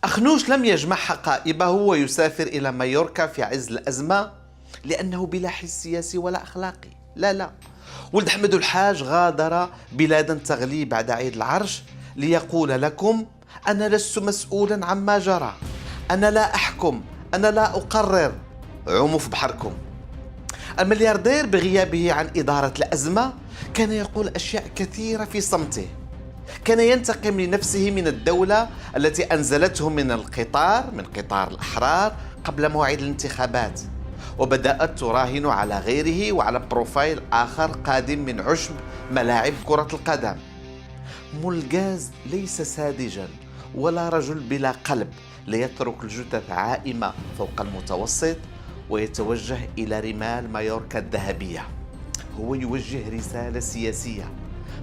أخنوش لم يجمع حقائبه ويسافر إلى مايوركا في عز الأزمة لأنه بلا حس سياسي ولا أخلاقي. لا. ولد أحمد الحاج غادر بلادا تغلي بعد عيد العرش ليقول لكم: أنا لست مسؤولا عما جرى، أنا لا أحكم، أنا لا أقرر، عوموا في بحركم. الملياردير بغيابه عن إدارة الأزمة كان يقول أشياء كثيرة في صمته. كان ينتقم لنفسه من الدولة التي أنزلته من قطار الأحرار قبل موعد الانتخابات، وبدأت تراهن على غيره وعلى بروفايل آخر قادم من عشب ملاعب كرة القدم. مولغاز ليس ساذجا ولا رجل بلا قلب ليترك الجثث عائمة فوق المتوسط ويتوجه إلى رمال مايوركا الذهبية. هو يوجه رسالة سياسية،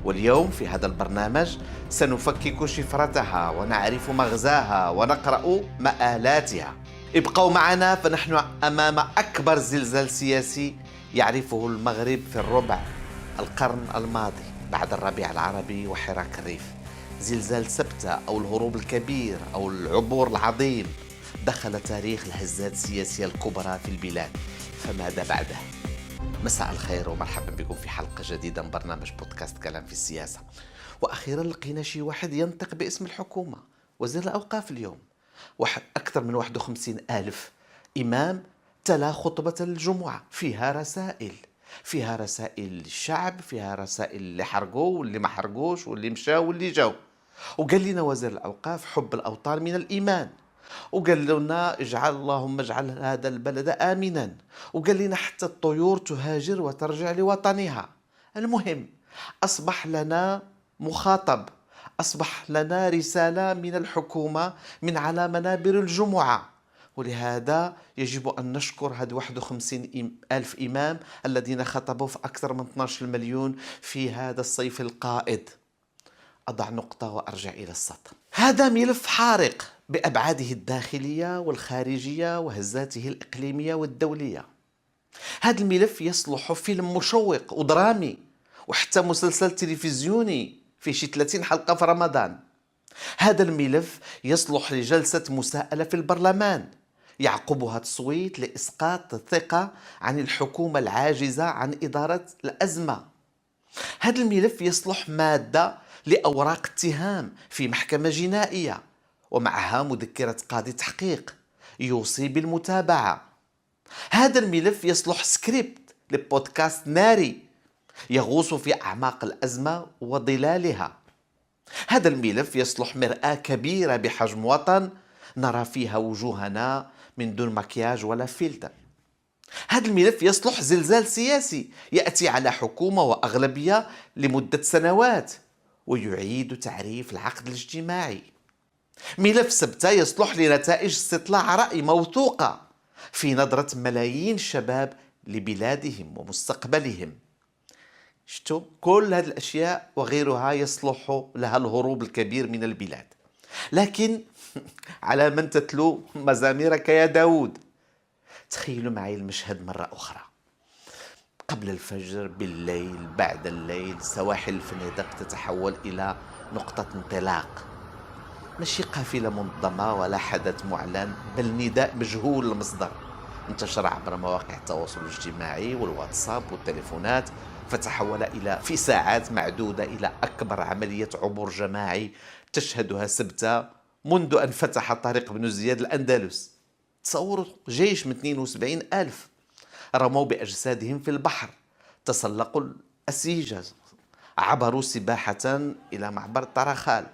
واليوم في هذا البرنامج سنفكك شفرتها ونعرف مغزاها ونقرأ مآلاتها. ابقوا معنا، فنحن أمام أكبر زلزال سياسي يعرفه المغرب في الربع القرن الماضي بعد الربيع العربي وحراك الريف. زلزال سبتة أو الهروب الكبير أو العبور العظيم دخل تاريخ الهزات السياسية الكبرى في البلاد. فماذا بعده؟ مساء الخير ومرحبا بكم في حلقة جديدة من برنامج بودكاست كلام في السياسة. وأخيرا لقينا شي واحد ينطق باسم الحكومة. وزير الأوقاف اليوم أكثر من 51 ألف إمام تلا خطبة الجمعة فيها رسائل للشعب، فيها رسائل اللي حرقوا واللي ما حرقوش واللي مشاو واللي جاو. وقال لنا وزير الأوقاف حب الأوطان من الإيمان، وقال لنا اللهم اجعل هذا البلد آمنا، وقال لنا حتى الطيور تهاجر وترجع لوطنها. المهم أصبح لنا مخاطب، أصبح لنا رسالة من الحكومة من على منابر الجمعة. ولهذا يجب أن نشكر هاد 51 ألف إمام الذين خطبوا في أكثر من 12 مليون في هذا الصيف القائد. أضع نقطة وأرجع إلى السطر. هذا ملف حارق بأبعاده الداخلية والخارجية وهزاته الإقليمية والدولية. هذا الملف يصلح فيلم مشوق ودرامي وحتى مسلسل تلفزيوني في شي 30 حلقة في رمضان. هذا الملف يصلح لجلسة مساءلة في البرلمان يعقبها تصويت لإسقاط الثقة عن الحكومة العاجزة عن إدارة الأزمة. هذا الملف يصلح مادة لأوراق اتهام في محكمة جنائية ومعها مذكرة قاضي تحقيق يوصي بالمتابعة. هذا الملف يصلح سكريبت لبودكاست ناري يغوص في أعماق الأزمة وظلالها. هذا الملف يصلح مرآة كبيرة بحجم وطن نرى فيها وجوهنا من دون مكياج ولا فلتر. هذا الملف يصلح زلزال سياسي يأتي على حكومة وأغلبية لمدة سنوات ويعيد تعريف العقد الاجتماعي. ملف سبتة يصلح لنتائج استطلاع رأي موثوقة في نظرة ملايين الشباب لبلادهم ومستقبلهم. شتو كل هذه الأشياء وغيرها يصلح لها الهروب الكبير من البلاد. لكن على من تتلو مزاميرك يا داود. تخيلوا معي المشهد مرة أخرى. قبل الفجر، بالليل، بعد الليل، سواحل الفنادق تتحول إلى نقطة انطلاق. ماشي قافلة منظمة ولا حدث معلن، بل نداء مجهول المصدر انتشر عبر مواقع التواصل الاجتماعي والواتساب والتليفونات، فتحول في ساعات معدودة إلى أكبر عملية عبور جماعي تشهدها سبتة منذ أن فتح طريق بن زياد الأندلس. تصوروا جيش من 72 ألف رموا بأجسادهم في البحر، تسلقوا الأسيجة، عبروا سباحة إلى معبر طرخال.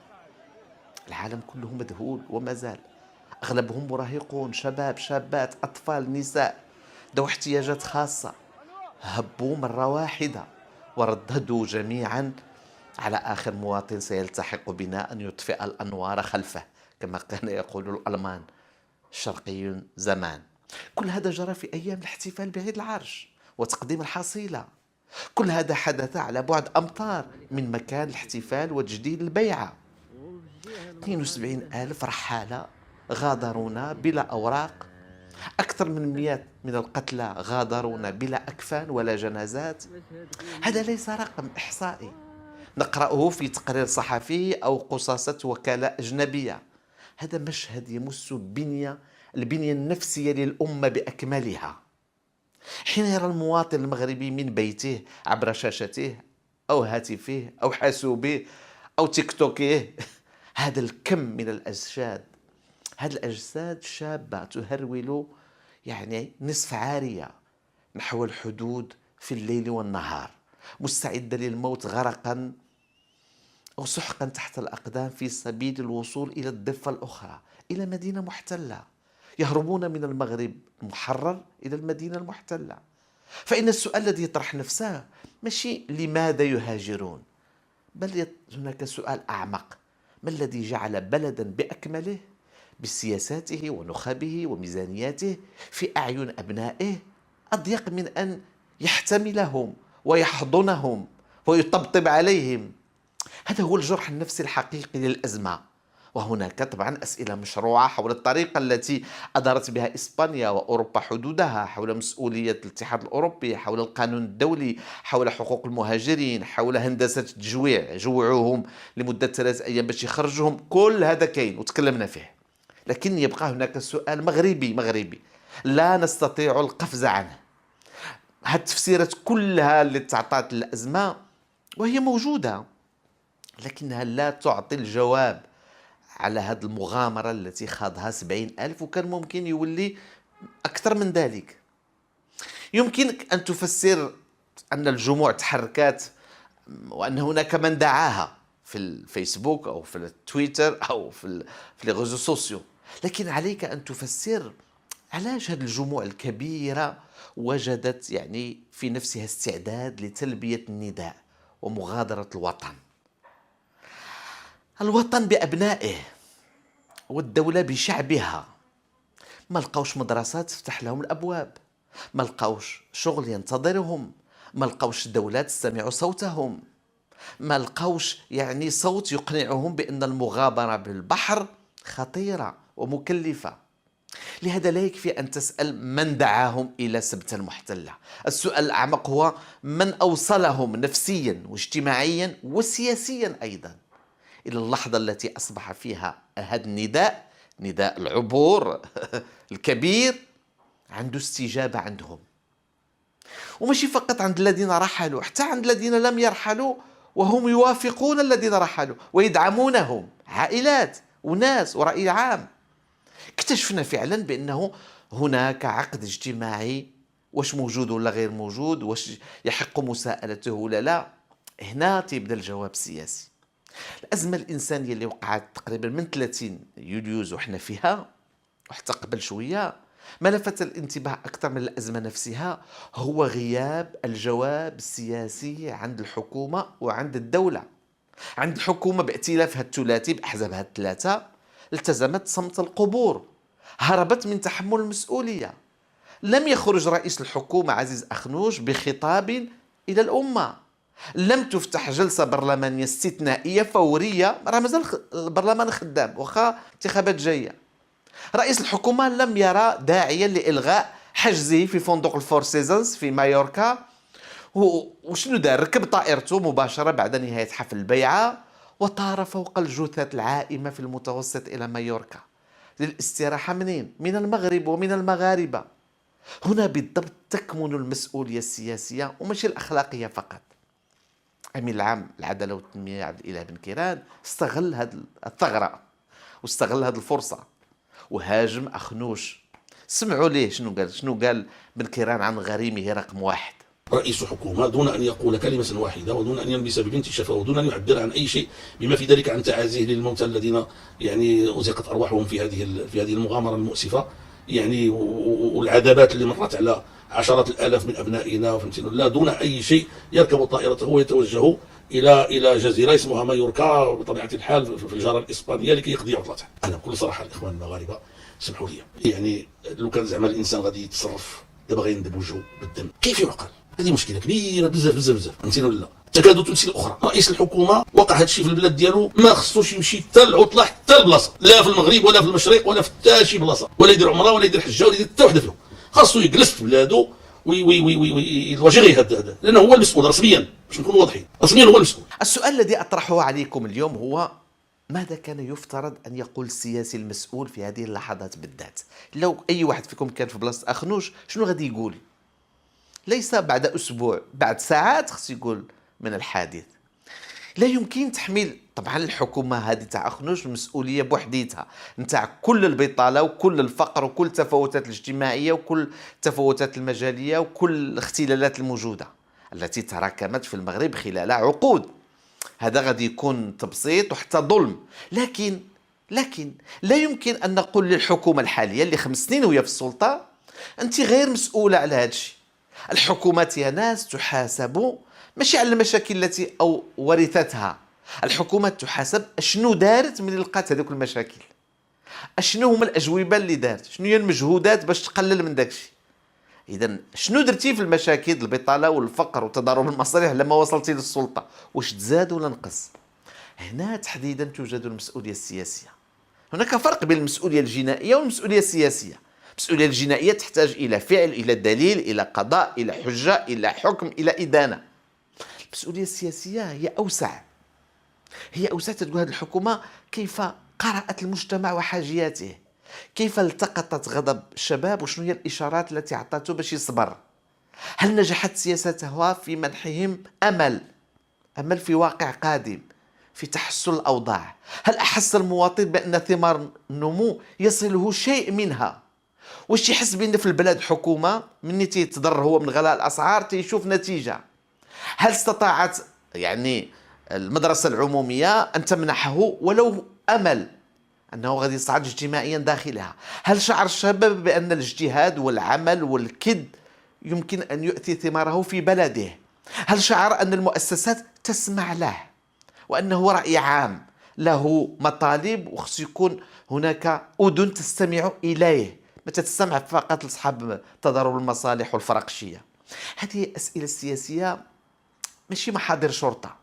العالم كله مذهول وما زال. أغلبهم مراهقون، شابات، أطفال، نساء ذو احتياجات خاصة. هبوا مرة واحدة ورددوا جميعا على آخر مواطن سيلتحق بنا أن يطفئ الأنوار خلفه، كما كان يقول الألمان الشرقي زمان. كل هذا جرى في أيام الاحتفال بعيد العرش وتقديم الحصيلة. كل هذا حدث على بعد أمتار من مكان الاحتفال وتجديد البيعة. 72 ألف رحالة غادرونا بلا أوراق، أكثر من 100 من القتلى غادرونا بلا أكفان ولا جنازات. هذا ليس رقم إحصائي نقرأه في تقرير صحفي أو قصاصة وكالة أجنبية. هذا مشهد يمس البنية النفسية للأمة بأكملها. حين يرى المواطن المغربي من بيته عبر شاشته أو هاتفه أو حاسوبه أو تيك توكه هذا الكم من الأجساد، هذه الأجساد شابة تهرول يعني نصف عارية نحو الحدود في الليل والنهار، مستعدة للموت غرقا أو سحقا تحت الأقدام في سبيل الوصول إلى الضفة الأخرى، إلى مدينة محتلة. يهربون من المغرب المحرر إلى المدينة المحتلة. فإن السؤال الذي يطرح نفسه ماشي لماذا يهاجرون، بل هناك سؤال أعمق: ما الذي جعل بلدا بأكمله بسياساته ونخبه وميزانياته في أعين أبنائه أضيق من أن يحتملهم ويحضنهم ويطبطب عليهم؟ هذا هو الجرح النفسي الحقيقي للأزمة. وهناك طبعا أسئلة مشروعة حول الطريقة التي أدارت بها إسبانيا وأوروبا حدودها، حول مسؤولية الاتحاد الأوروبي، حول القانون الدولي، حول حقوق المهاجرين، حول هندسة التجويع، جوعوهم لمدة 3 أيام باش يخرجوهم. كل هذا كاين وتكلمنا فيه، لكن يبقى هناك سؤال مغربي لا نستطيع القفز عنه. هذه التفسيرات كلها اللي تعطات الأزمة وهي موجودة، لكنها لا تعطي الجواب على هذه المغامرة التي خاضها 70,000، وكان ممكن يولي أكثر من ذلك. يمكنك أن تفسر أن الجموع تحركات وأن هناك من دعاها في الفيسبوك أو في التويتر أو في الريزو سوسيو، لكن عليك أن تفسر علاش هذه الجموع الكبيرة وجدت يعني في نفسها استعداد لتلبية النداء ومغادرة الوطن بأبنائه والدولة بشعبها. ما لقوش مدرسات تفتح لهم الأبواب، ما لقوش شغل ينتظرهم، ما لقوش دولة تستمع صوتهم، ما لقوش يعني صوت يقنعهم بأن المغامرة بالبحر خطيرة ومكلفة. لهذا لا يكفي أن تسأل من دعاهم إلى سبت المحتلة. السؤال الأعمق هو من أوصلهم نفسيا واجتماعيا وسياسيا أيضا إلى اللحظة التي أصبح فيها هذا النداء، نداء العبور الكبير، عنده استجابة عندهم. وماشي فقط عند الذين رحلوا، حتى عند الذين لم يرحلوا وهم يوافقون الذين رحلوا ويدعمونهم، عائلات وناس ورأي عام. اكتشفنا فعلا بأنه هناك عقد اجتماعي، واش موجود ولا غير موجود، واش يحق مساءلته ولا لا. هنا تبدأ الجواب السياسي. الأزمة الإنسانية اللي وقعت تقريبا من 30 يوليوز وحنا فيها وحتى قبل شوية، ما لفت الانتباه أكثر من الأزمة نفسها هو غياب الجواب السياسي عند الحكومة وعند الدولة. عند الحكومة بائتلافها الثلاثي بأحزابها الثلاثة التزمت صمت القبور، هربت من تحمل المسؤولية. لم يخرج رئيس الحكومة عزيز أخنوش بخطاب إلى الأمة، لم تفتح جلسة برلمانية استثنائية فورية، راه مازال البرلمان خدام وخا انتخابات جاية. رئيس الحكومة لم يرى داعيا لإلغاء حجزه في فندق الفور سيزونز في مايوركا. وشنو دار؟ ركب طائرته مباشرة بعد نهاية حفل البيعة وطار فوق الجثث العائمة في المتوسط إلى مايوركا للاستراحة. منين؟ من المغرب ومن المغاربة. هنا بالضبط تكمن المسؤولية السياسية وماشي الأخلاقية فقط. أمين العام العدالة والتنمية عبد الإله بن كيران استغل هذه الثغرة واستغل هذه الفرصة وهاجم أخنوش. سمعوا ليه شنو قال بن كيران عن غريمه رقم 1. رئيس حكومة دون أن يقول كلمة واحدة ودون أن يلبس ببنت شفاه ودون أن يعبر عن أي شيء بما في ذلك عن تعازيه للموتى الذين يعني أزهقت أرواحهم في هذه المغامرة المؤسفة، يعني والعذابات اللي مرت على عشرات الآلاف من أبنائنا، لا دون أي شيء يركب طائرته ويتوجه إلى جزيرة اسمها مايوركا بطبيعة الحال في الجارة الإسبانية لكي يقضي عطلته. أنا بكل صراحة الإخوان المغاربة سمحوا لي، يعني لو كان زعما الإنسان غادي يتصرف دابا غيندب وجهه بالدم كيف يعقل؟ هذه مشكلة كبيرة بزاف فهمتيني ولا؟ تكاد تمثل الأخرى. رئيس الحكومة وقع هذا الشيء في البلاد ديالو، ما خصوش يمشي حتى العطلة حتى البلاصة، لا في المغرب ولا في المشرق ولا في حتى شي بلاصة، ولا يدير عمرة ولا يدير حجة ولا يدير حتى وحدة فيهم. خاصو يجلس في بلادو ويواجه غير هذا، لأنه هو المسؤول رسميا، باش نكونوا واضحين، رسميا هو المسؤول. السؤال الذي أطرحه عليكم اليوم هو ماذا كان يفترض أن يقول السياسي المسؤول في هذه اللحظات بالذات؟ لو أي واحد فيكم كان في بلاصة أخنوش شنو غادي يقول؟ ليس بعد أسبوع، بعد ساعات خص يقول من الحادث. لا يمكن تحميل طبعا الحكومة هذه تاع أخنوش المسؤولية بوحديتها نتاع كل البطالة وكل الفقر وكل التفاوتات الاجتماعية وكل التفاوتات المجالية وكل الاختلالات الموجودة التي تراكمت في المغرب خلال عقود. هذا غادي يكون تبسيط وحتى ظلم، لكن لا يمكن أن نقول للحكومة الحالية اللي 5 سنين وهي في السلطة أنت غير مسؤولة على هذا الشيء. الحكومات يا ناس تحاسب ماشي على المشاكل التي أو ورثتها، الحكومات تحاسب شنو دارت من لقات هذوك المشاكل، شنو هما الأجوبة اللي دارت، شنو هي المجهودات باش تقلل من داكشي. إذا شنو درتي في المشاكل البطالة والفقر وتضارب المصالح لما وصلتي للسلطة؟ واش تزاد ولا نقص؟ هنا تحديدا توجد المسؤولية السياسية. هناك فرق بين المسؤولية الجنائية والمسؤولية السياسية. المسؤولية الجنائية تحتاج إلى فعل، إلى دليل، إلى قضاء، إلى حجة، إلى حكم، إلى إدانة. المسؤولية السياسية هي أوسع تقول هذه الحكومة كيف قرأت المجتمع وحاجياته، كيف التقطت غضب الشباب وشنو هي الإشارات التي أعطته باش يصبر. هل نجحت سياستها في منحهم أمل في واقع قادم، في تحسن الأوضاع؟ هل أحس المواطن بأن ثمار النمو يصله شيء منها؟ واش يحس بأن في البلاد حكومة مني تيتضرر هو من غلاء الأسعار تيشوف نتيجة؟ هل استطاعت المدرسة العمومية أن تمنحه ولو أمل أنه غادي يصعد اجتماعيا داخلها؟ هل شعر الشباب بأن الاجتهاد والعمل والكد يمكن أن يؤتي ثماره في بلده؟ هل شعر أن المؤسسات تسمع له وأنه رأي عام له مطالب وخص يكون هناك أذن تستمع إليه، ما تستمع فقط لأصحاب تضارب المصالح والفرقشية؟ هذه الأسئلة السياسية ماشي محاضر شرطة.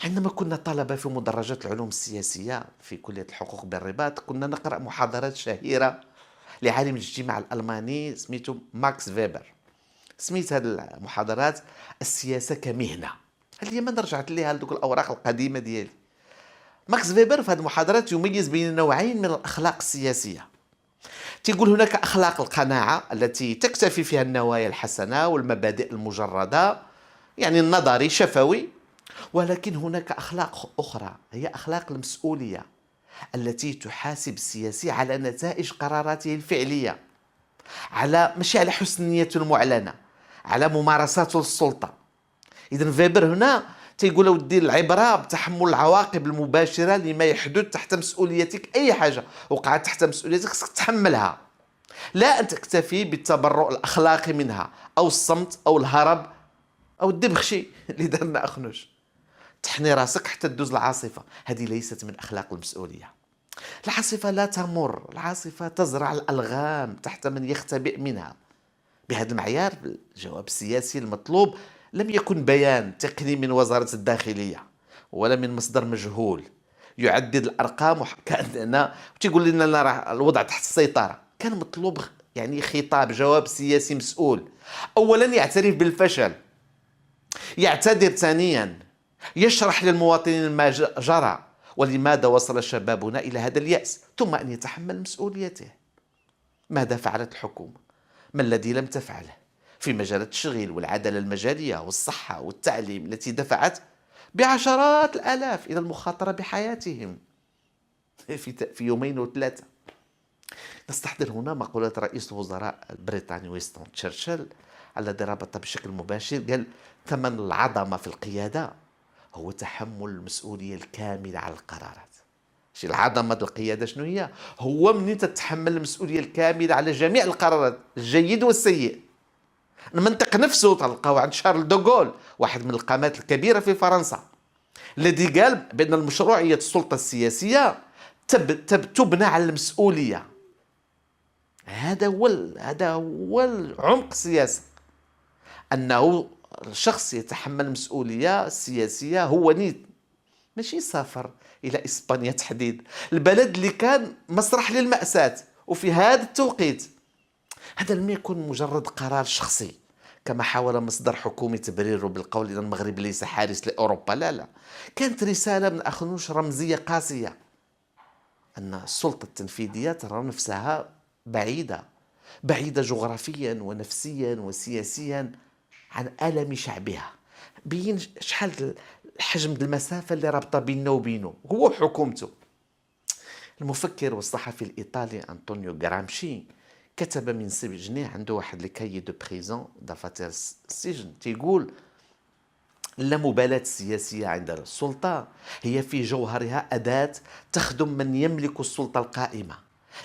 عندما كنا طلبة في مدرجات العلوم السياسية في كلية الحقوق بالرباط كنا نقرأ محاضرات شهيرة لعالم الاجتماع الألماني سميته ماكس فيبر. سميت هذه المحاضرات السياسة كمهنة. هل هي من رجعت ليها لدوك الأوراق القديمة ديالي. ماكس فيبر في هذه المحاضرات يميز بين نوعين من الأخلاق السياسية. تقول هناك أخلاق القناعة التي تكتفي فيها النوايا الحسنة والمبادئ المجردة، يعني النظري شفوي، ولكن هناك أخلاق أخرى هي أخلاق المسؤولية التي تحاسب السياسي على نتائج قراراته الفعلية، ماشي على حسن نيته المعلنة، على ممارساته للسلطة. إذن فيبر هنا تيقول ودي العبرة بتحمل العواقب المباشرة لما يحدث تحت مسؤوليتك. أي حاجة وقعت تحت مسؤوليتك خصك تحملها، لا أن تكتفي بالتبرؤ الأخلاقي منها أو الصمت أو الهرب أو الدبخشي اللي درنا أخنوش، تحني راسك حتى تدوز العاصفة. هذه ليست من أخلاق المسؤولية. العاصفة لا تمر، العاصفة تزرع الألغام تحت من يختبئ منها. بهذا المعيار الجواب السياسي المطلوب لم يكن بيان تقني من وزارة الداخلية ولا من مصدر مجهول يعدد الأرقام كأننا تقول لنا راه الوضع تحت السيطرة. كان مطلوب يعني خطاب جواب سياسي مسؤول. أولا يعترف بالفشل، يعتذر، ثانيا يشرح للمواطنين ما جرى ولماذا وصل شبابنا إلى هذا اليأس، ثم أن يتحمل مسؤوليته. ماذا فعلت الحكومة؟ ما الذي لم تفعله في مجالات التشغيل والعدالة المجالية والصحة والتعليم التي دفعت بعشرات الآلاف إلى المخاطرة بحياتهم في يومين وثلاثة؟ نستحضر هنا مقولة رئيس الوزراء البريطاني وينستون تشرشل الذي ربط بشكل مباشر، قال ثمن العظمة في القيادة هو تحمل المسؤولية الكاملة على القرارات. شي العظمة القيادة شنو هي؟ هو من تتحمل المسؤولية الكاملة على جميع القرارات الجيد والسيء. المنطق نفسه تلقاو عند شارل دوغول، واحد من القامات الكبيرة في فرنسا، الذي قال بأن المشروعية السلطة السياسية تبنى على المسؤولية. هذا هو العمق السياسي، أنه الشخص يتحمل المسؤولية السياسية. هو نيت ماشي سافر إلى إسبانيا تحديد، البلد اللي كان مسرح للمأساة، وفي هذا التوقيت هذا لم يكن مجرد قرار شخصي، كما حاول مصدر حكومي تبريره بالقول إن المغرب ليس حارس لأوروبا. لا لا، كانت رسالة من أخنوش رمزية قاسية، أن السلطة التنفيذية ترى نفسها بعيدة، بعيدة جغرافيا ونفسيا وسياسيا عن ألم شعبها. بين شحال حجم المسافة اللي رابطة بيننا وبينه هو حكومته. المفكر والصحفي الإيطالي أنطونيو غرامشي كتب من سجنه، عنده واحد لكاي دو بريزون، دفاتر السجن، تيقول: اللامبالاة السياسية عند السلطة هي في جوهرها أداة تخدم من يملك السلطة القائمة،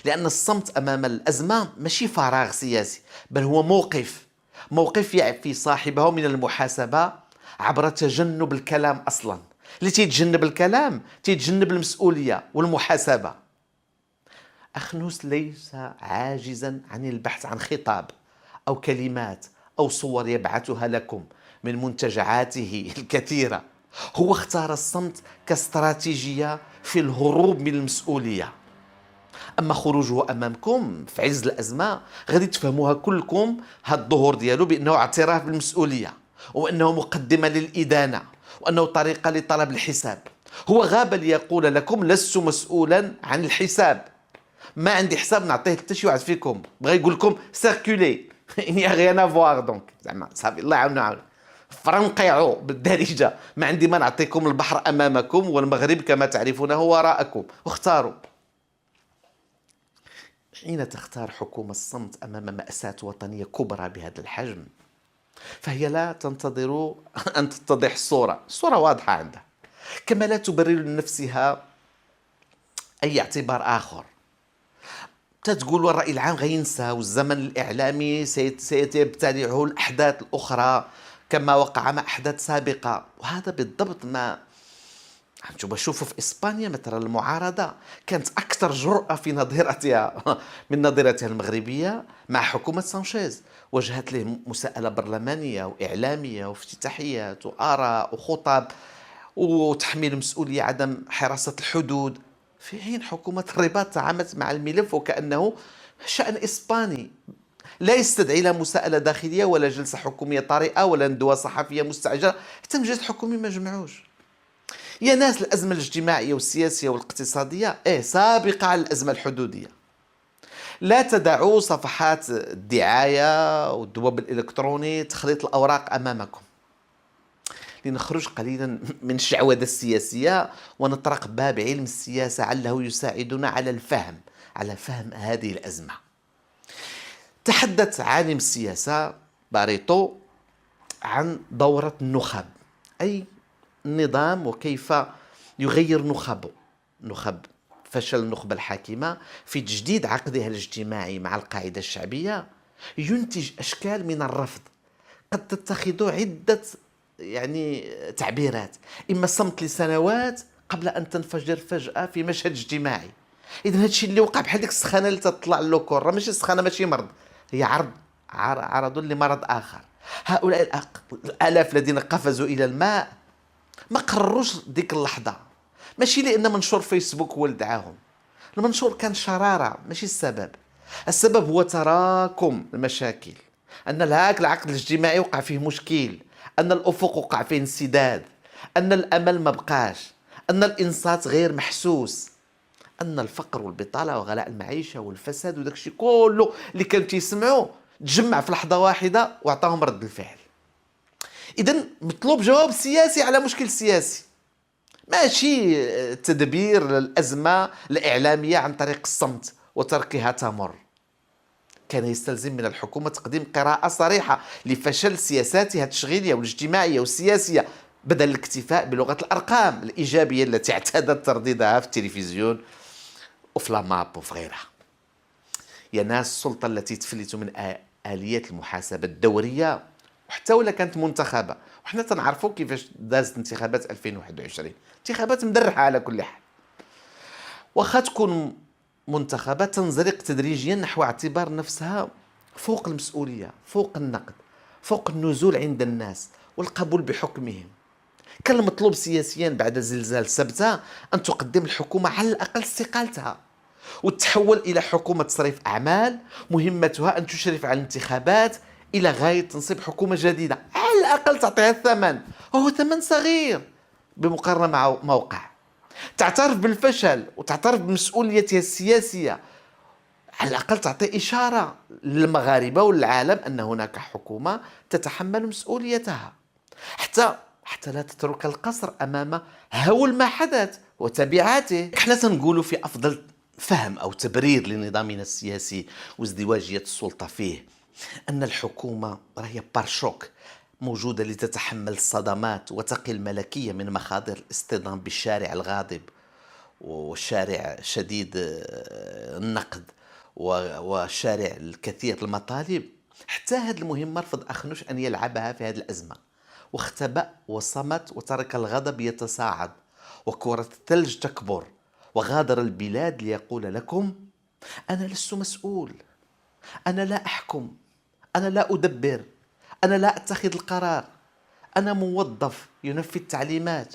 لأن الصمت أمام الأزمة ماشي فراغ سياسي، بل هو موقف يعفي صاحبه من المحاسبة عبر تجنب الكلام أصلا. اللي تيتجنب الكلام تيتجنب المسؤولية والمحاسبة. أخنوس ليس عاجزا عن البحث عن خطاب أو كلمات أو صور يبعثها لكم من منتجعاته الكثيرة. هو اختار الصمت كاستراتيجية في الهروب من المسؤولية. أما خروجه أمامكم في عز الأزمة غادي تفهموها كلكم، هاد الظهور ديالو بأنه اعتراف بالمسؤولية، وأنه مقدمة للإدانة، وأنه طريقة لطلب الحساب. هو غاب ليقول لكم: لست مسؤولا عن الحساب، ما عندي حساب نعطيه حتى شي واحد فيكم. بغا يقول لكم سيركولي اني غيان افوار، دونك زعما صافي الله يعاوننا، فرنقيعوا بالدارجه، ما عندي ما نعطيكم، البحر امامكم والمغرب كما تعرفونه وراءكم، واختاروا. حين تختار حكومة الصمت أمام مأساة وطنية كبرى بهذا الحجم، فهي لا تنتظر أن تتضح الصورة واضحة عندها، كما لا تبرر لنفسها أي اعتبار آخر. تتقول الرأي العام غينسى، والزمن الإعلامي سيتبتلعه الأحداث الأخرى كما وقع مع أحداث سابقة. وهذا بالضبط ما شوفوا في إسبانيا مثلا. المعارضة كانت أكثر جرأة في نظيرتها من نظيرتها المغربية مع حكومة سانشيز، وجهت له مساءلة برلمانية وإعلامية وافتتاحيات وآراء وخطب وتحميل مسؤولية عدم حراسة الحدود، في حين حكومة الرباط تعاملت مع الملف وكأنه شأن إسباني، لا يستدعي لا مساءلة داخلية ولا جلسة حكومية طارئة ولا ندوة صحفية مستعجلة، حتى مجلس الحكومي ما جمعوش. يا ناس، الأزمة الاجتماعية والسياسية والاقتصادية سابقة على الأزمة الحدودية. لا تدعوا صفحات الدعاية والدواب الإلكتروني تخليط الأوراق أمامكم. لنخرج قليلا من الشعوذة السياسية ونطرق باب علم السياسة عله يساعدنا على فهم هذه الأزمة. تحدث عالم السياسة باريتو عن دورة النخب، أي النظام وكيف يغير نخب فشل النخبة الحاكمة في تجديد عقدها الاجتماعي مع القاعدة الشعبية ينتج أشكال من الرفض قد تتخذ عدة تعبيرات، إما الصمت لسنوات قبل أن تنفجر فجأة في مشهد اجتماعي. إذن هذا الشيء اللي وقع بحال ديك السخانة اللي تطلع اللوكور، راه ماشي سخانة، ماشي مرض، هي عرض لمرض آخر. هؤلاء الآلاف الذين قفزوا إلى الماء ما قرروش ديك اللحظة، ماشي لأن منشور فيسبوك هو اللي دعاهم، المنشور كان شرارة ماشي السبب هو تراكم المشاكل، أن العقد الاجتماعي وقع فيه مشكل، أن الأفق وقع فيه انسداد، أن الأمل ما بقاش، أن الإنصات غير محسوس، أن الفقر والبطالة وغلاء المعيشة والفساد وداك الشيء كله اللي كانوا تيسمعوا تجمع في لحظة واحدة وعطاهم رد الفعل. إذن مطلوب جواب سياسي على مشكل سياسي، ماشي تدبير الأزمة الإعلامية عن طريق الصمت وتركها تمر. كان يستلزم من الحكومة تقديم قراءة صريحة لفشل سياساتها التشغيلية والاجتماعية والسياسية، بدل الاكتفاء بلغة الأرقام الإيجابية التي اعتادت ترديدها في التلفزيون وفي لاماب وفي غيرها. يا ناس، السلطة التي تفلت من آليات المحاسبة الدورية وحتى ولا كانت منتخبة، وحنا تنعرفوا كيفاش دازت انتخابات 2021، انتخابات مدرحة على كل حال، واخا تكون منتخبة تنزلق تدريجيا نحو اعتبار نفسها فوق المسؤولية، فوق النقد، فوق النزول عند الناس والقبول بحكمهم. كان المطلوب سياسيا بعد زلزال سبتة أن تقدم الحكومة على الأقل استقالتها وتتحول إلى حكومة تصريف أعمال مهمتها أن تشرف على الانتخابات إلى غاية تنصيب حكومة جديدة على الأقل تعطيها الثمن، وهو ثمن صغير بمقارنة مع موقع. تعترف بالفشل وتعترف بمسؤوليتها السياسية، على الأقل تعطي إشارة للمغاربة وللعالم أن هناك حكومة تتحمل مسؤوليتها، حتى لا تترك القصر أمام هول ما حدث وتبعاته. احنا تنقولوا في أفضل فهم أو تبرير لنظامنا السياسي وازدواجية السلطة فيه أن الحكومة هي بارشوك موجودة لتتحمل الصدمات وتقي الملكية من مخاضر الاصطدام بالشارع الغاضب والشارع شديد النقد والشارع الكثير المطالب. حتى هذه المهمة رفض أخنوش أن يلعبها في هذه الأزمة، واختبأ وصمت وترك الغضب يتصاعد وكرة الثلج تكبر، وغادر البلاد ليقول لكم: أنا لست مسؤول، أنا لا أحكم، أنا لا أدبر، أنا لا أتخذ القرار، أنا موظف ينفذ تعليمات.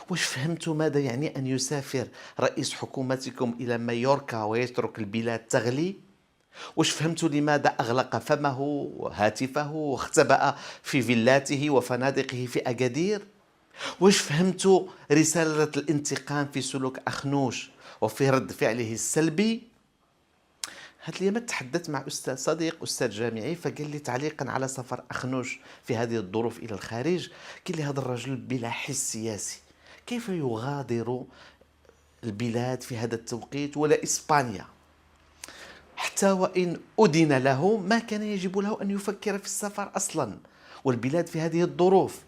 واش فهمتوا ماذا يعني أن يسافر رئيس حكومتكم إلى مايوركا ويترك البلاد تغلي؟ واش فهمتوا لماذا أغلق فمه وهاتفه واختبأ في فيلاته وفنادقه في أكادير؟ واش فهمتوا رسالة الانتقام في سلوك أخنوش وفي رد فعله السلبي؟ هاد اليوم تحدثت مع أستاذ صديق أستاذ جامعي، فقال لي تعليقا على سفر أخنوش في هذه الظروف إلى الخارج، قال لي هذا الرجل بلا حس سياسي، كيف يغادر البلاد في هذا التوقيت ولا إسبانيا؟ حتى وإن أذن له ما كان يجب له أن يفكر في السفر أصلا، والبلاد في هذه الظروف.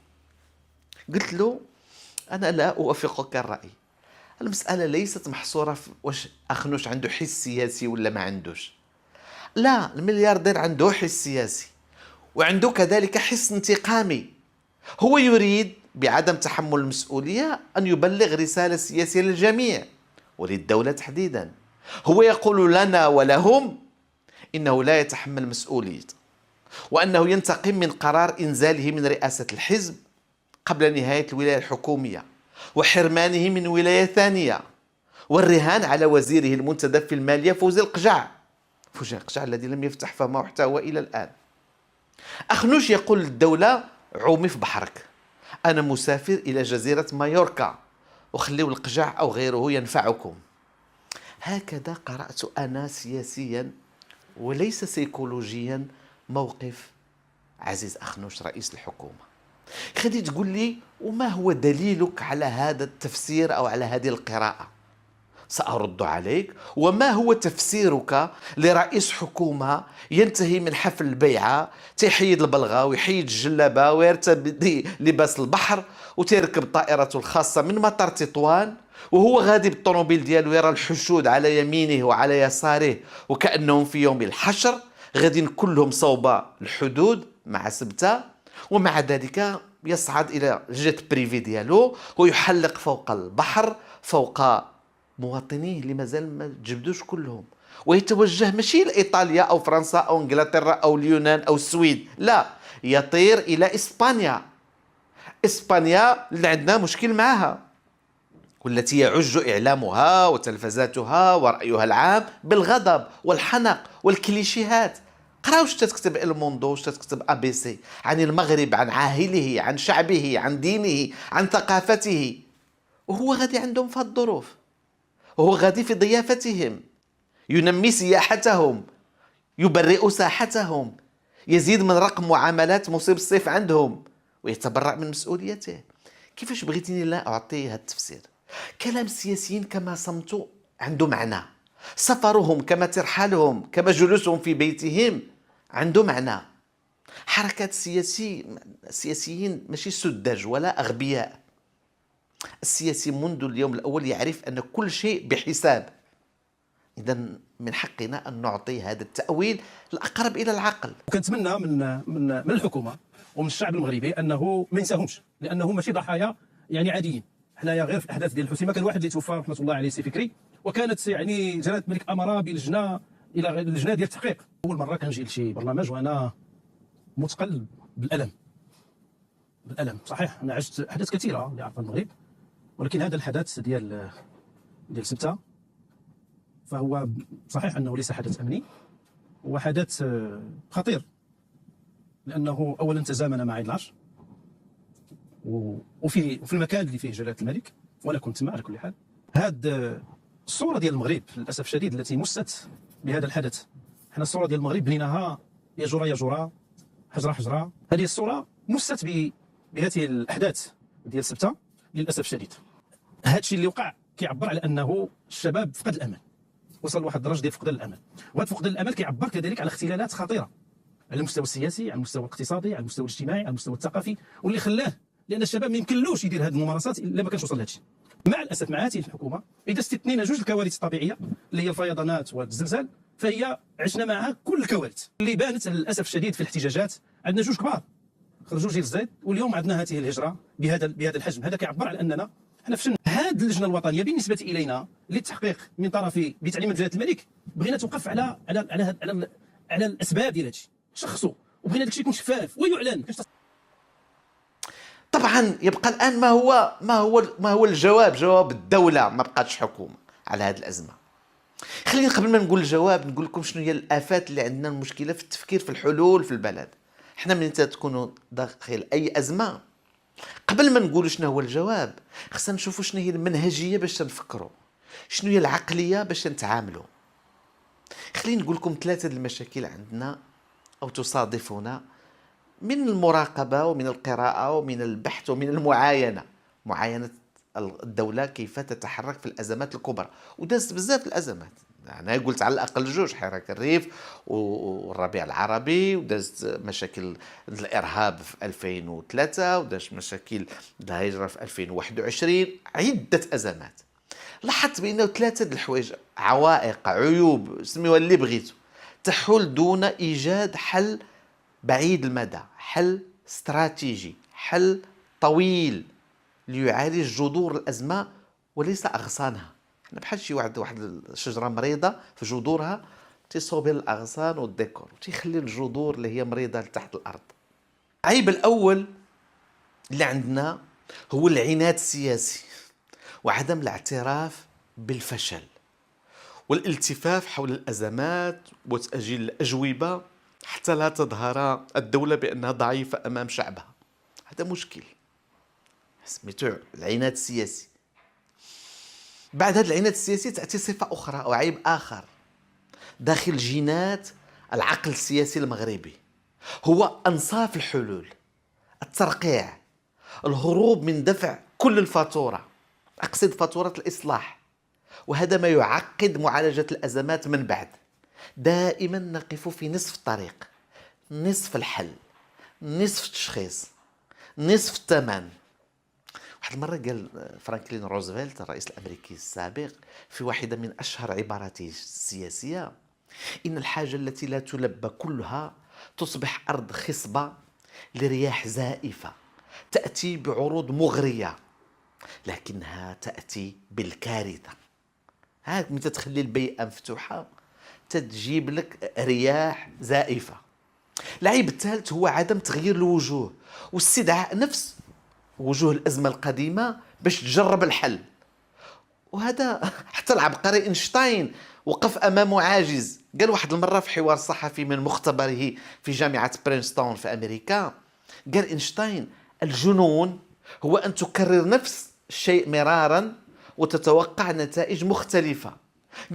قلت له: أنا لا أوافقك الرأي، المسألة ليست محصورة في واش أخنوش عنده حس سياسي ولا ما عندوش. لا، الملياردير عنده حس سياسي وعنده كذلك حس انتقامي. هو يريد بعدم تحمل المسؤولية أن يبلغ رسالة سياسية للجميع وللدولة تحديدا. هو يقول لنا ولهم إنه لا يتحمل مسؤوليته، وأنه ينتقم من قرار إنزاله من رئاسة الحزب قبل نهاية الولاية الحكومية وحرمانه من ولاية ثانية، والرهان على وزيره المنتدب في المالية فوزي القجع الذي لم يفتح فمه حتى هو إلى الآن. أخنوش يقول للدولة: عومي في بحرك، أنا مسافر إلى جزيرة مايوركا، وخليوا القجع أو غيره ينفعكم. هكذا قرأت أنا سياسيا وليس سيكولوجيا موقف عزيز أخنوش رئيس الحكومة. خلي تقول لي وما هو دليلك على هذا التفسير أو على هذه القراءة؟ سأرد عليك. وما هو تفسيرك لرئيس حكومة ينتهي من حفل البيعة تيحيد البلغة ويحيد الجلابة ويرتدي لباس البحر وتركب طائرته الخاصة من مطار تطوان، وهو غادي بالطوموبيل ديالو يرى الحشود على يمينه وعلى يساره وكأنهم في يوم الحشر غادين كلهم صوب الحدود مع سبتة، ومع ذلك يصعد إلى جيت بريفي ديالو ويحلق فوق البحر فوق مواطنيه اللي مازال ما تجبدوش كلهم، ويتوجه ماشي لإيطاليا أو فرنسا أو إنجلترا أو اليونان أو السويد، لا، يطير إلى إسبانيا. إسبانيا اللي عندنا مشكل معها، والتي يعج إعلامها وتلفزاتها ورأيها العام بالغضب والحنق والكليشيهات. قراو واش تكتب الموندو، واش تكتب ABC عن المغرب، عن عاهله، عن شعبه، عن دينه، عن ثقافته، وهو غادي عندهم في هذه الظروف، وهو غادي في ضيافتهم، ينمي سياحتهم، يبرئ ساحتهم، يزيد من رقم معاملات مصيب الصيف عندهم، ويتبرأ من مسؤوليته. كيفاش بغيتيني لا أعطي هذا التفسير؟ كلام السياسيين كما صمتوا عنده معنى، سفرهم كما ترحالهم كما جلوسهم في بيتهم عنده معنى. حركات السياسيين ماشي سذاج ولا أغبياء. السياسي منذ اليوم الأول يعرف أن كل شيء بحساب. إذا من حقنا أن نعطي هذا التأويل الأقرب إلى العقل. وكنتمنى من الحكومة ومن الشعب المغربي أنه ما ينساهمش، لأنهم ماشي ضحايا يعني عاديين. حنايا غير في الأحداث ديال الحسيمة كان واحد اللي توفى رحمة الله عليه سي فكري، وكانت يعني جلالة الملك أمر بلجنة إلى اللجنة ديال التحقيق. أول مرة كنجي لشي برنامج وأنا مثقل بالألم. صحيح أنا عشت أحداث كثيرة اللي عرفها المغرب، ولكن هذا الحدث ديال سبتة فهو صحيح أنه ليس حدث أمني، هو حدث خطير لانه اولا تزامن مع عيد العرش، وفي المكان اللي فيه جلاله الملك، وانا كنت معه على كل حال. هاد الصوره ديال المغرب للاسف الشديد التي مست بهذا الحدث، حنا الصوره ديال المغرب بنيناها يا جرى يا جرى، حجره حجره. هذه الصوره مست بهذه الاحداث ديال سبته للاسف الشديد. هذا الشيء اللي وقع كيعبر على انه الشباب فقد الامل، وصل لواحد الدرجه ديال فقدان الامل، وهذا فقدان الامل كيعبر كذلك على اختلالات خطيره على المستوى السياسي، على المستوى الاقتصادي، على المستوى الاجتماعي، على المستوى الثقافي، واللي خلاه لان الشباب ما يمكنلوش يدير هذه الممارسات الا ما كانش وصل لهذا الشيء. مع الاسف مع هذه الحكومه اذا استثنينا جوج الكوارث الطبيعيه اللي هي الفيضانات والزلزال، فهي عشنا معها كل الكوارث اللي بانت للاسف الشديد في الاحتجاجات. عندنا جوج كبار خرجوا جيل الزيد، واليوم عندنا هذه الهجره بهذا الحجم. هذا كيعبر على اننا حنا فشلنا. هذه اللجنه الوطنيه بالنسبه الينا للتحقيق من طرف بتعليم جلاله الملك بغينا توقف على الاسباب ديال هادشي، شخصوا، وبغينا داكشي يكون شفاف ويعلن. طبعا يبقى الان ما هو الجواب؟ جواب الدوله، ما بقاتش حكومه على هذه الازمه. خلينا قبل ما نقول الجواب نقول لكم شنو هي الافات اللي عندنا، المشكله في التفكير في الحلول في البلد. احنا من تكونوا داخل اي ازمه، قبل ما نقول شنو هو الجواب خصنا نشوفوا شنو هي المنهجيه باش نفكروا، شنو هي العقليه باش نتعاملوا. خلينا نقول لكم ثلاثه المشاكل عندنا او تصادفنا من المراقبه ومن القراءه ومن البحث ومن معاينه الدوله كيف تتحرك في الازمات الكبرى، ودازت بزاف الازمات. انا قلت على الاقل جوج: حراك الريف والربيع العربي، ودازت مشاكل الارهاب في 2003، ودازت مشاكل الهجره في 2021، عده ازمات. لاحظت بانه ثلاثه د الحوايج، عوائق، عيوب، سميوها اللي بغيتو، تحول دون ايجاد حل بعيد المدى، حل استراتيجي، حل طويل ليعالج جذور الازمه وليس اغصانها. احنا بحال شي واحد الشجره مريضه في جذورها تيصوب الاغصان والديكور وتيخلي الجذور اللي هي مريضه لتحت الارض. العيب الاول اللي عندنا هو العناد السياسي وعدم الاعتراف بالفشل والالتفاف حول الازمات وتاجيل الاجوبه حتى لا تظهر الدوله بانها ضعيفه امام شعبها. هذا مشكل سميتو العناد السياسي. بعد هذا العناد السياسي تأتي صفة أخرى أو عيب آخر داخل جينات العقل السياسي المغربي، هو أنصاف الحلول، الترقيع، الهروب من دفع كل الفاتورة، أقصد فاتورة الإصلاح. وهذا ما يعقد معالجة الأزمات من بعد. دائما نقف في نصف الطريق، نصف الحل، نصف التشخيص، نصف الثمن. واحد المرة قال فرانكلين روزفلت الرئيس الأمريكي السابق في واحدة من أشهر عباراته السياسية: إن الحاجة التي لا تلبى كلها تصبح أرض خصبة لرياح زائفة تأتي بعروض مغرية لكنها تأتي بالكارثة. هاك متى تخلي البيئة مفتوحة تجيب لك رياح زائفة. العيب الثالث هو عدم تغيير الوجوه واستدعاء نفس وجوه الأزمة القديمة باش تجرب الحل. وهذا حتى العبقري إينشتاين وقف أمامه عاجز. قال واحد المرة في حوار صحفي من مختبره في جامعة برينستون في أمريكا، قال إينشتاين: الجنون هو أن تكرر نفس الشيء مرارا وتتوقع نتائج مختلفة.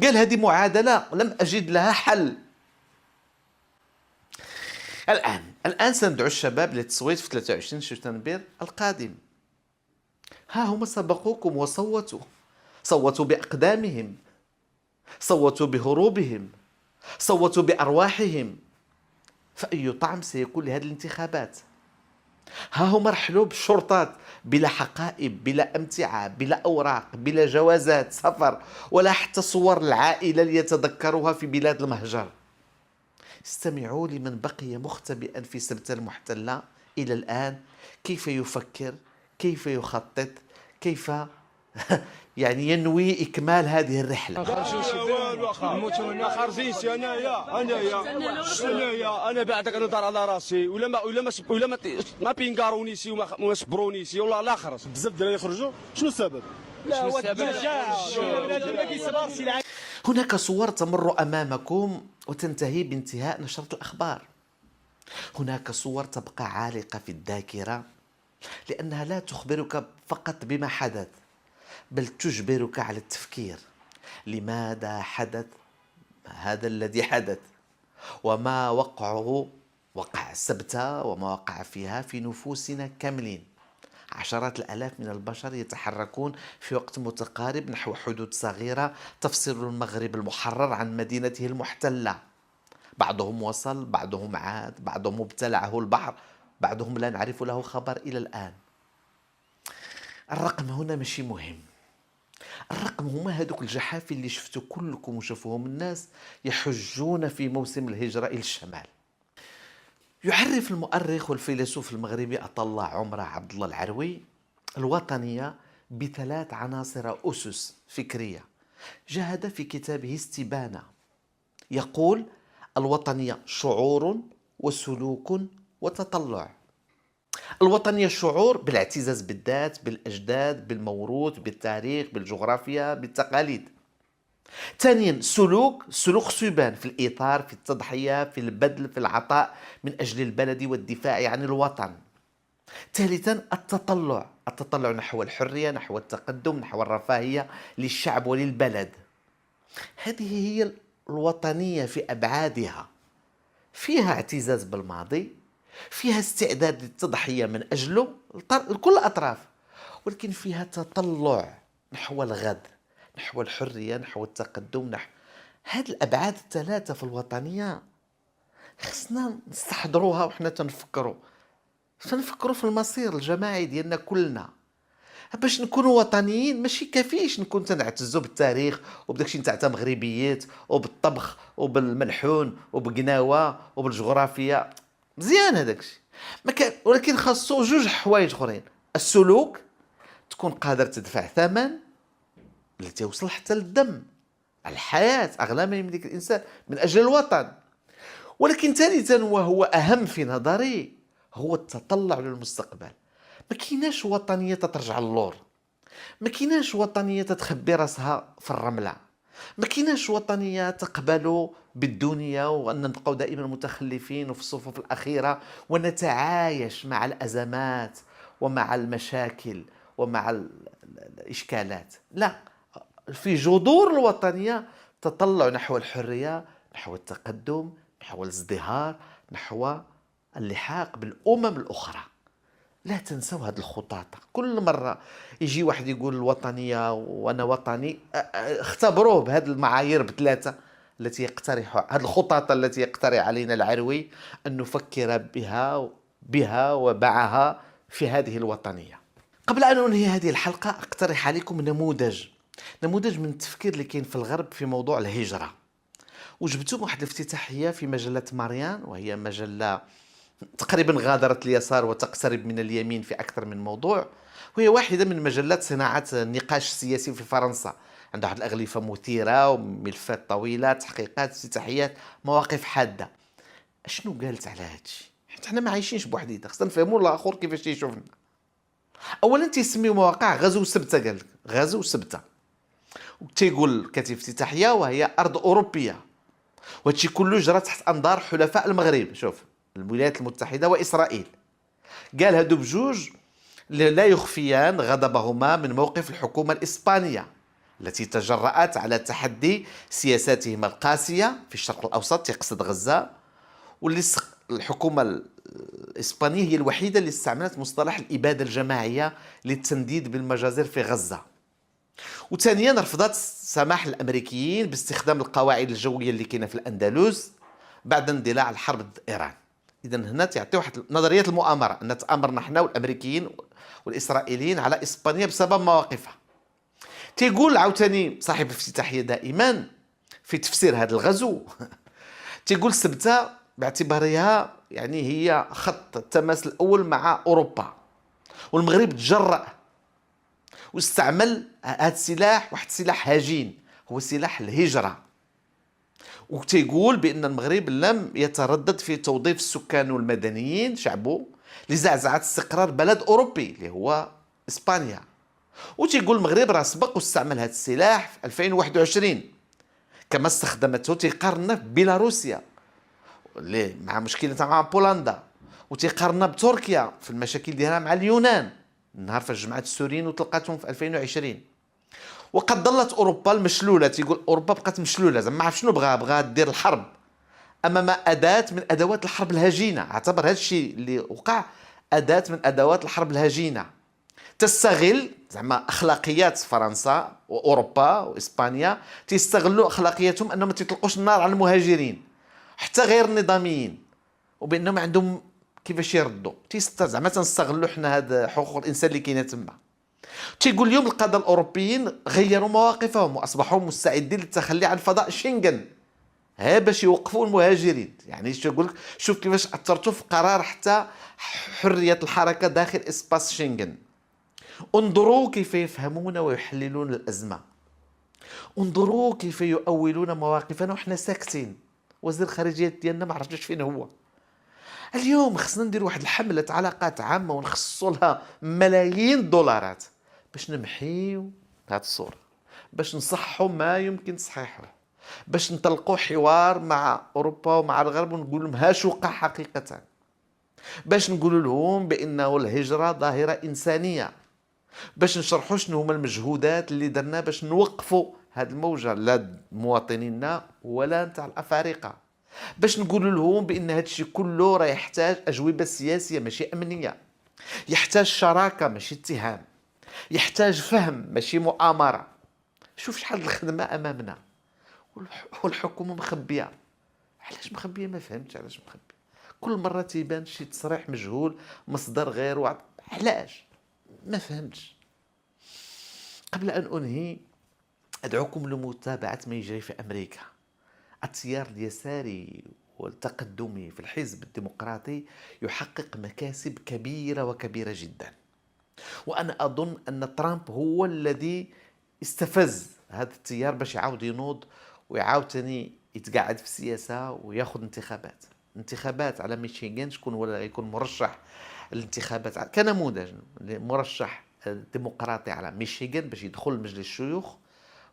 قال هذه معادلة لم أجد لها حل. الآن سندعو الشباب للتصويت في 23 شتنبر القادم. ها هم سبقوكم وصوتوا، صوتوا بأقدامهم، صوتوا بهروبهم، صوتوا بأرواحهم. فأي طعم سيكون لهذه الانتخابات؟ ها هم رحلوا بالشرطات بلا حقائب، بلا أمتعة، بلا أوراق، بلا جوازات سفر، ولا حتى صور العائلة ليتذكروها في بلاد المهجر. استمعوا لمن بقي مختبئا في سبتة المحتلة إلى الآن، كيف يفكر، كيف يخطط، كيف يعني ينوي إكمال هذه الرحلة. أنا بعدك أنا دار على راسي ولا ما بينقارونيسي وما صبرونيسي والله لا خرج بزاف الدراري يخرجوا. شنو السبب؟ لا هو هناك صور تمر أمامكم وتنتهي بانتهاء نشرة الأخبار. هناك صور تبقى عالقة في الذاكرة لأنها لا تخبرك فقط بما حدث، بل تجبرك على التفكير. لماذا حدث هذا الذي حدث؟ وما وقع السبتة وما وقع فيها في نفوسنا كاملين. عشرات الآلاف من البشر يتحركون في وقت متقارب نحو حدود صغيرة تفصل المغرب المحرر عن مدينته المحتلة. بعضهم وصل، بعضهم عاد، بعضهم ابتلعه البحر، بعضهم لا نعرف له خبر إلى الآن. الرقم هنا ماشي مهم، الرقم هما هذوك الجحافل اللي شفتوا كلكم وشافوهم الناس يحجون في موسم الهجرة إلى الشمال. يعرف المؤرخ والفيلسوف المغربي أطال الله عمره عبد الله العروي الوطنية بثلاث عناصر أسس فكرية جاهد في كتابه استبانة. يقول: الوطنية شعور وسلوك وتطلع. الوطنية شعور بالاعتزاز بالذات، بالأجداد، بالموروث، بالتاريخ، بالجغرافيا، بالتقاليد. ثانيا سلوك خصو يبان في الإيثار، في التضحية، في البذل، في العطاء من أجل البلد والدفاع عن الوطن. ثالثا التطلع نحو الحرية، نحو التقدم، نحو الرفاهية للشعب وللبلد. هذه هي الوطنية في أبعادها، فيها اعتزاز بالماضي، فيها استعداد للتضحية من أجله لكل الأطراف، ولكن فيها تطلع نحو الغد، نحو الحرية، نحو التقدم، نحو هذه الأبعاد الثلاثة في الوطنية. خصنا نستحضروها وحنا تنفكروا في المصير الجماعي ديالنا كلنا. باش نكونوا وطنيين ماشي كافيش نكون تنعتزوا بالتاريخ وبداكشي نتاع مغربيات وبالطبخ وبالملحون وبقناوه وبالجغرافيا. مزيان هذاكشي، ما كان، ولكن خاصو جوج حوايج اخرين. السلوك، تكون قادر تدفع ثمن اللي توصل حتى للدم، الحياة أغلى ما يملك الإنسان من أجل الوطن. ولكن ثالثا وهو أهم في نظري هو التطلع للمستقبل. ما كيناش وطنية تترجع للور، ما كيناش وطنية تتخبي راسها في الرملة، ما كيناش وطنية تقبل بالدنيا وأن نبقوا دائما متخلفين وفي الصفوف الأخيرة ونتعايش مع الأزمات ومع المشاكل ومع الإشكالات. لا، في جذور الوطنية تطلع نحو الحرية، نحو التقدم، نحو الازدهار، نحو اللحاق بالأمم الأخرى. لا تنسوا هذه الخطاطة. كل مرة يجي واحد يقول الوطنية وأنا وطني، اختبروه بهذه المعايير بثلاثة التي يقترح، هذه الخطاطة التي يقترح علينا العروي أن نفكر بها وبعها في هذه الوطنية. قبل أن أنهي هذه الحلقة أقترح عليكم نموذج من التفكير اللي كاين في الغرب في موضوع الهجرة. وجبتم واحد الافتتاحية في مجلة ماريان، وهي مجلة تقريبا غادرت اليسار وتقترب من اليمين في أكثر من موضوع، وهي واحدة من مجلات صناعة النقاش السياسي في فرنسا. عندها واحد الأغلفة مثيرة وملفات طويلة، تحقيقات، افتتاحيات، مواقف حادة. شنو قالت على هادشي؟ حيت حنا ما عايشينش بوحدينا، خصنا نفهموا الاخر كيفاش تيشوفنا. اولا تيسميو مواقع غزو سبته، قال لك غزو سبته، وتيقول كاتب افتتاحيه وهي ارض اوروبيه، وهادشي كله جرى تحت انظار حلفاء المغرب. شوف، الولايات المتحده واسرائيل. قال هادو بجوج لا يخفيان غضبهما من موقف الحكومه الاسبانيه التي تجرأت على تحدي سياساتهما القاسيه في الشرق الاوسط، يقصد غزه، واللي الحكومه الإسبانية هي الوحيدة اللي استعملت مصطلح الإبادة الجماعية للتنديد بالمجازر في غزة. وثانيا رفضت سماح الأمريكيين باستخدام القواعد الجوية اللي كاينة في الأندلس بعد اندلاع الحرب ضد إيران. إذا هنا تعطي واحد نظرية المؤامرة، أن تأمرنا نحن والأمريكيين والإسرائيليين على إسبانيا بسبب مواقفها. تيقول عاوتاني صاحب الافتتاحية دائما في تفسير هذا الغزو تيقول سبتة باعتبارها يعني هي خط التماس الأول مع أوروبا، والمغرب تجرأ واستعمل هذا السلاح، واحد السلاح هجين هو سلاح الهجرة. وتيقول بأن المغرب لم يتردد في توظيف السكان والمدنيين شعبه لزعزعة استقرار بلد أوروبي اللي هو إسبانيا. وتيقول المغرب راه سبق واستعمل هذا السلاح في 2021 كما استخدمته، تيقارن بيلاروسيا اللي مع مشكلتها مع بولندا، وتيقارنها بتركيا في المشاكل ديالها مع اليونان النهار فاش جمعت السوريين وطلقاتهم في 2020. وقد ظلت اوروبا المشلوله، تيقول اوروبا بقات مشلوله، زعما ما عرف شنو بغا دير الحرب امام اداه من ادوات الحرب الهجينه. اعتبر هذا الشيء اللي وقع اداه من ادوات الحرب الهجينه، تستغل زعما اخلاقيات فرنسا واوروبا واسبانيا، تيستغلوا اخلاقياتهم انهم ما تيطلقوش النار على المهاجرين حتى غير النظاميين، وبانهم عندهم كيفاش يردوا. زعما تنستغلوا حنا هاد حقوق الانسان اللي كاينه تما. تيقول اليوم القاده الاوروبيين غيروا مواقفهم واصبحوا مستعدين للتخلي عن فضاء شنغن ها باش يوقفوا المهاجرين. يعني تيقول لك شوف كيفاش اثرتوا في قرار حتى حريه الحركه داخل اسباس شنغن. انظروا كيف يفهمون ويحللون الازمه، انظروا كيف يؤولون مواقفنا وحنا ساكتين. وزير الخارجيه ديالنا ما عرفتش فين هو. اليوم خصنا ندير واحد الحمله علاقات عامه ونخصصوا لها ملايين الدولارات باش نمحيو هاد الصوره، باش نصحوا ما يمكن تصحيحه، باش نطلقوا حوار مع اوروبا ومع الغرب ونقول لهم ها شو وقع حقيقه، باش نقول لهم بانه الهجره ظاهره انسانيه، باش نشرحوا شنو هما المجهودات اللي درنا باش نوقفوا هاد الموجه لا مواطنينا ولا نتاع الافارقه، باش نقول لهم بان هاد الشيء كله راه يحتاج اجوبه سياسيه ماشي امنيه، يحتاج شراكه ماشي اتهام، يحتاج فهم ماشي مؤامره. شوف شحال الخدمه امامنا والحكومه مخبيه. علاش مخبيه؟ ما فهمتش علاش مخبيه. كل مره تيبان شي تصريح مجهول، مصدر غير وعد. علاش؟ ما فهمتش. قبل ان انهي ادعوكم لمتابعه ما يجري في امريكا. التيار اليساري والتقدمي في الحزب الديمقراطي يحقق مكاسب كبيره وكبيره جدا، وانا اظن ان ترامب هو الذي استفز هذا التيار باش يعاود ينوض ويعاود تاني يتقاعد في السياسه وياخذ انتخابات على ميشيغان. شكون ولا يكون مرشح الانتخابات كنموذج مرشح ديمقراطي على ميشيغان باش يدخل لمجلس الشيوخ.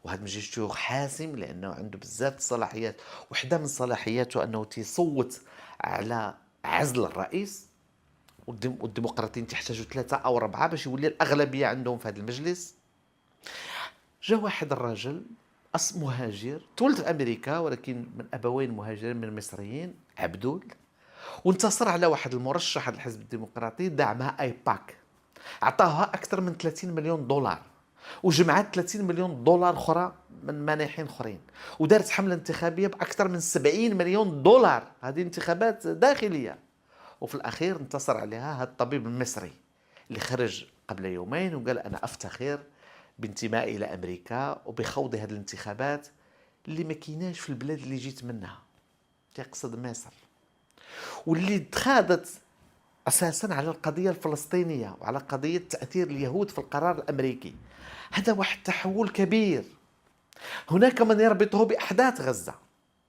وهذا مجلس الشيوخ حاسم لانه عنده بزاف الصلاحيات، وحده من صلاحياته انه تيصوت على عزل الرئيس، والديمقراطيين تحتاجوا 3 أو 4 باش يولي الاغلبيه عندهم في هذا المجلس. جا واحد الرجل مهاجر تولد في امريكا ولكن من ابوين مهاجرين من مصريين، عبدول، وانتصر على واحد المرشح الحزب الديمقراطي دعمها ايباك، عطاها اكثر من 30 مليون دولار، وجمعت 30 مليون دولار اخرى من مانحين اخرين، ودارت حمله انتخابيه باكثر من 70 مليون دولار. هذه انتخابات داخليه. وفي الاخير انتصر عليها هذا الطبيب المصري اللي خرج قبل يومين وقال انا افتخر بانتمائي الى امريكا وبخوض هذه الانتخابات اللي ما كيناش في البلاد اللي جيت منها، تقصد مصر، واللي تخاضت اساسا على القضيه الفلسطينيه وعلى قضيه تاثير اليهود في القرار الامريكي. هذا واحد تحول كبير. هناك من يربطه باحداث غزه،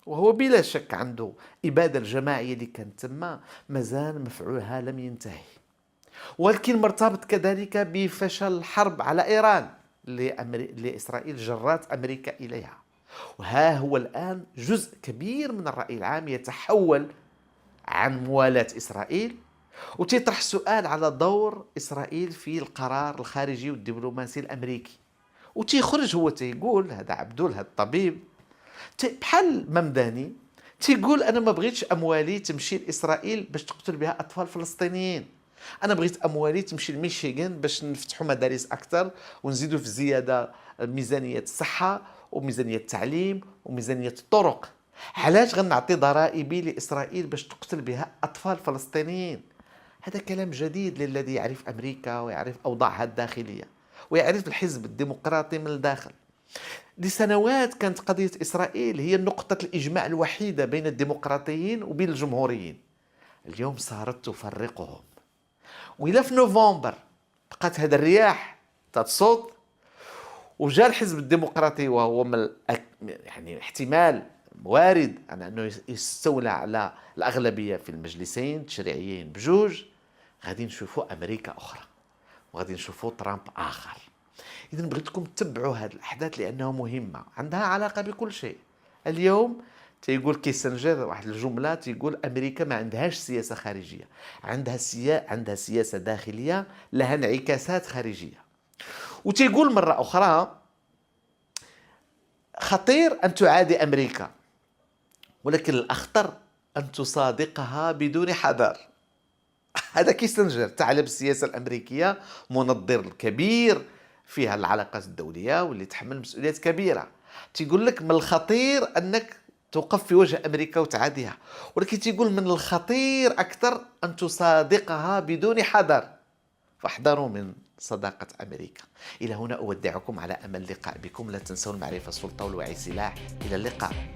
وهو بلا شك عنده اباده الجماعيه اللي كانت تما مازال مفعولها لم ينتهي، ولكن مرتبط كذلك بفشل الحرب على ايران اللي اسرائيل جرت امريكا اليها. وها هو الان جزء كبير من الراي العام يتحول عن موالاه اسرائيل وتطرح سؤال على دور إسرائيل في القرار الخارجي والدبلوماسي الأمريكي. وتيخرج هو تيقول هذا عبدول هذا الطبيب بحال ممداني تيقول أنا ما بغيتش أموالي تمشي لإسرائيل باش تقتل بها أطفال فلسطينيين، أنا بغيت أموالي تمشي لميشيغان باش نفتحوا مدارس أكثر ونزيدوا في زيادة ميزانية الصحة وميزانية التعليم وميزانية الطرق. علاش غنعطي ضرائبي لإسرائيل باش تقتل بها أطفال فلسطينيين؟ هذا كلام جديد للذي يعرف أمريكا ويعرف أوضاعها الداخلية ويعرف الحزب الديمقراطي من الداخل. لسنوات كانت قضية إسرائيل هي نقطة الإجماع الوحيدة بين الديمقراطيين وبين الجمهوريين. اليوم صارت تفرقهم. وإلا في نوفمبر بقات هذا الرياح تتصوت وجاء الحزب الديمقراطي وهو من يعني احتمال وارد أنه يستولى على الأغلبية في المجلسين التشريعيين بجوج، غادي نشوفوا أمريكا أخرى وغادي نشوفوا ترامب آخر. إذن بغيتكم تتبعوا هذه الأحداث لأنها مهمة، عندها علاقة بكل شيء. اليوم تيقول كيسنجر واحد الجملة، تيقول أمريكا ما عندهاش سياسة خارجية، عندها سياسة داخلية لها انعكاسات خارجية. وتيقول مرة أخرى خطير أن تعادي أمريكا، ولكن الأخطر أن تصادقها بدون حذر. هذا كيسنجر، تعلم السياسة الأمريكية، منظر كبير فيها العلاقات الدولية واللي تحمل مسؤوليات كبيرة. تيقول لك من الخطير أنك توقف في وجه أمريكا وتعاديها، ولكن تيقول من الخطير أكثر أن تصادقها بدون حذر، فاحذروا من صداقة أمريكا. إلى هنا أودعكم على أمل اللقاء بكم. لا تنسوا المعرفة سلطة والوعي سلاح. إلى اللقاء.